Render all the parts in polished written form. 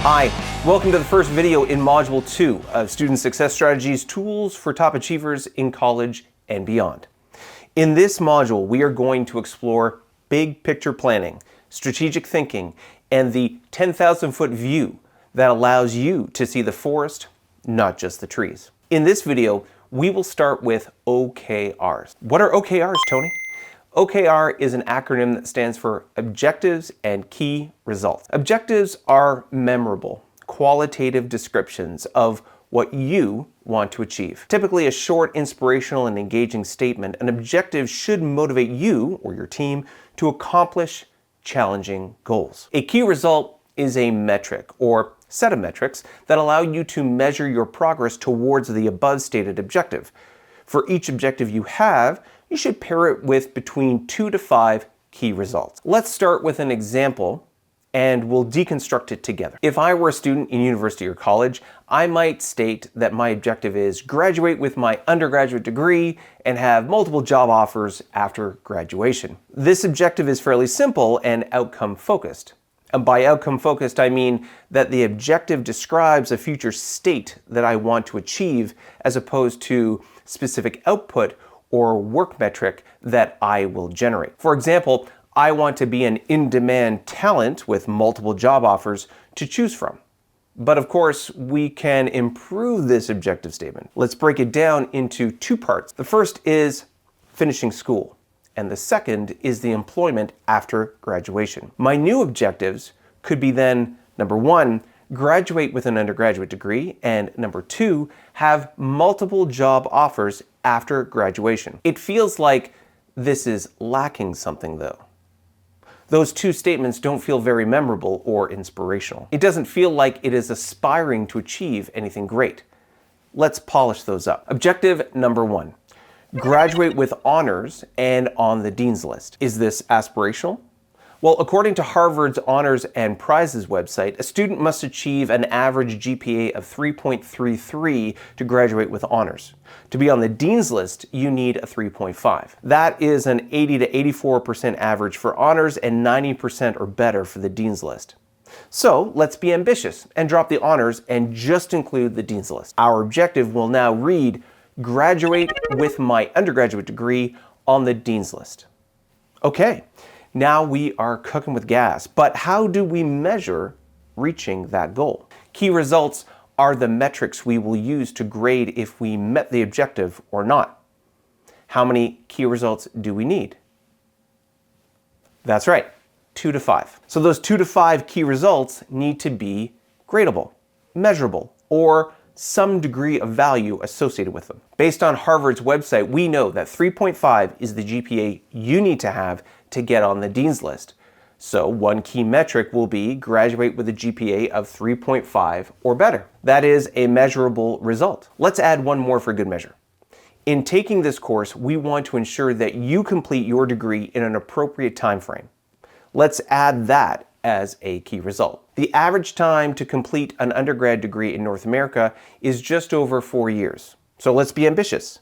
Hi, welcome to the first video in Module 2 of Student Success Strategies, Tools for Top Achievers in College and Beyond. In this module, we are going to explore big picture planning, strategic thinking, and the 10,000-foot view that allows you to see the forest, not just the trees. In this video, we will start with OKRs. What are OKRs, Tony? OKR is an acronym that stands for Objectives and Key Results. Objectives are memorable, qualitative descriptions of what you want to achieve. Typically a short, inspirational, and engaging statement, an objective should motivate you or your team to accomplish challenging goals. A key result is a metric or set of metrics that allow you to measure your progress towards the above stated objective. For each objective you have, you should pair it with between 2 to 5 key results. Let's start with an example and we'll deconstruct it together. If I were a student in university or college, I might state that my objective is graduate with my undergraduate degree and have multiple job offers after graduation. This objective is fairly simple and outcome focused. And by outcome focused, I mean that the objective describes a future state that I want to achieve as opposed to specific output or work metric that I will generate. For example, I want to be an in-demand talent with multiple job offers to choose from. But of course, we can improve this objective statement. Let's break it down into 2 parts. The first is finishing school, and the second is the employment after graduation. My new objectives could be then, number 1, graduate with an undergraduate degree, and number 2, have multiple job offers after graduation. It feels like this is lacking something though. Those 2 statements don't feel very memorable or inspirational. It doesn't feel like it is aspiring to achieve anything great. Let's polish those up. Objective number 1, graduate with honors and on the Dean's List. Is this aspirational? Well, according to Harvard's Honors and Prizes website, a student must achieve an average GPA of 3.33 to graduate with honors. To be on the Dean's List, you need a 3.5. That is an 80 to 84% average for honors and 90% or better for the Dean's List. So let's be ambitious and drop the honors and just include the Dean's List. Our objective will now read, graduate with my undergraduate degree on the Dean's List. Okay. Now we are cooking with gas, but how do we measure reaching that goal? Key results are the metrics we will use to grade if we met the objective or not. How many key results do we need? That's right, 2 to 5. So those 2 to 5 key results need to be gradable, measurable, or some degree of value associated with them. Based on Harvard's website, we know that 3.5 is the GPA you need to have to get on the Dean's List. So one key metric will be graduate with a GPA of 3.5 or better. That is a measurable result. Let's add one more for good measure. In taking this course, we want to ensure that you complete your degree in an appropriate time frame. Let's add that as a key result. The average time to complete an undergrad degree in North America is just over 4 years. So let's be ambitious.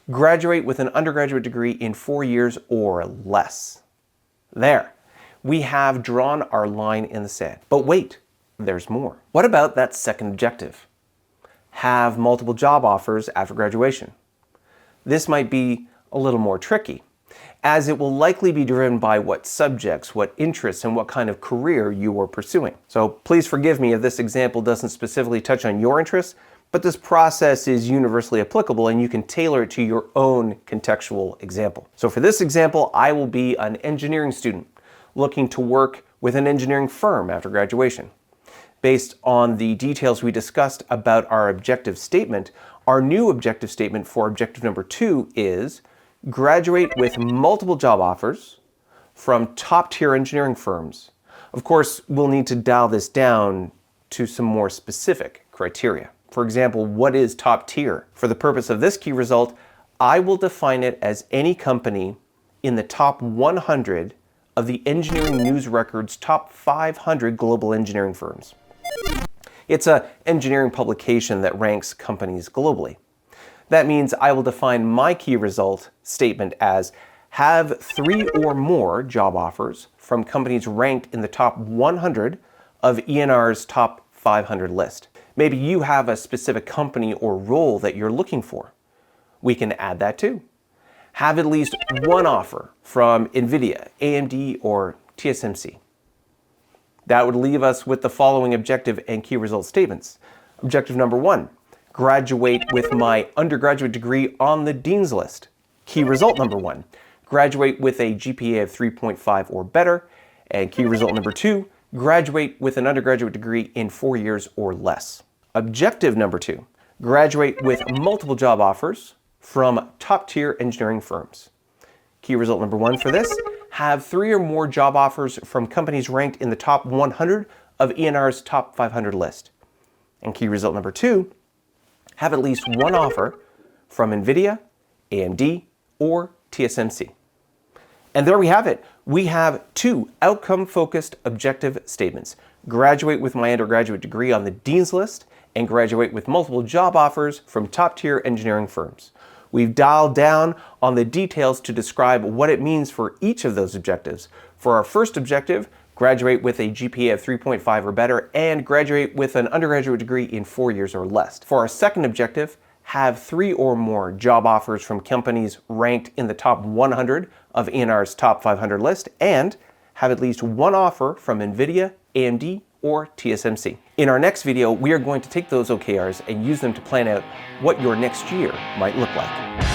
Graduate with an undergraduate degree in 4 years or less. There, we have drawn our line in the sand. But wait, there's more. What about that second objective? Have multiple job offers after graduation. This might be a little more tricky, as it will likely be driven by what subjects, what interests, and what kind of career you are pursuing. So please forgive me if this example doesn't specifically touch on your interests, but this process is universally applicable and you can tailor it to your own contextual example. So for this example, I will be an engineering student looking to work with an engineering firm after graduation. Based on the details we discussed about our objective statement, our new objective statement for objective number 2 is graduate with multiple job offers from top-tier engineering firms. Of course, we'll need to dial this down to some more specific criteria. For example, what is top tier? For the purpose of this key result, I will define it as any company in the top 100 of the Engineering News Record's top 500 global engineering firms. It's an engineering publication that ranks companies globally. That means I will define my key result statement as have 3 or more job offers from companies ranked in the top 100 of ENR's top 500 list. Maybe you have a specific company or role that you're looking for. We can add that too. Have at least one offer from NVIDIA, AMD, or TSMC. That would leave us with the following objective and key result statements. Objective number 1, graduate with my undergraduate degree on the Dean's List. Key result number 1, graduate with a GPA of 3.5 or better. And key result number 2, graduate with an undergraduate degree in 4 years or less. Objective number 2, graduate with multiple job offers from top-tier engineering firms. Key result number 1 for this, have 3 or more job offers from companies ranked in the top 100 of ENR's top 500 list. And key result number 2, have at least one offer from NVIDIA, AMD, or TSMC. And there we have it. We have 2 outcome-focused objective statements. Graduate with my undergraduate degree on the Dean's List and graduate with multiple job offers from top-tier engineering firms. We've dialed down on the details to describe what it means for each of those objectives. For our first objective, graduate with a GPA of 3.5 or better and graduate with an undergraduate degree in 4 years or less. For our second objective, have 3 or more job offers from companies ranked in the top 100 of ENR's top 500 list and have at least one offer from NVIDIA, AMD, or TSMC. In our next video, we are going to take those OKRs and use them to plan out what your next year might look like.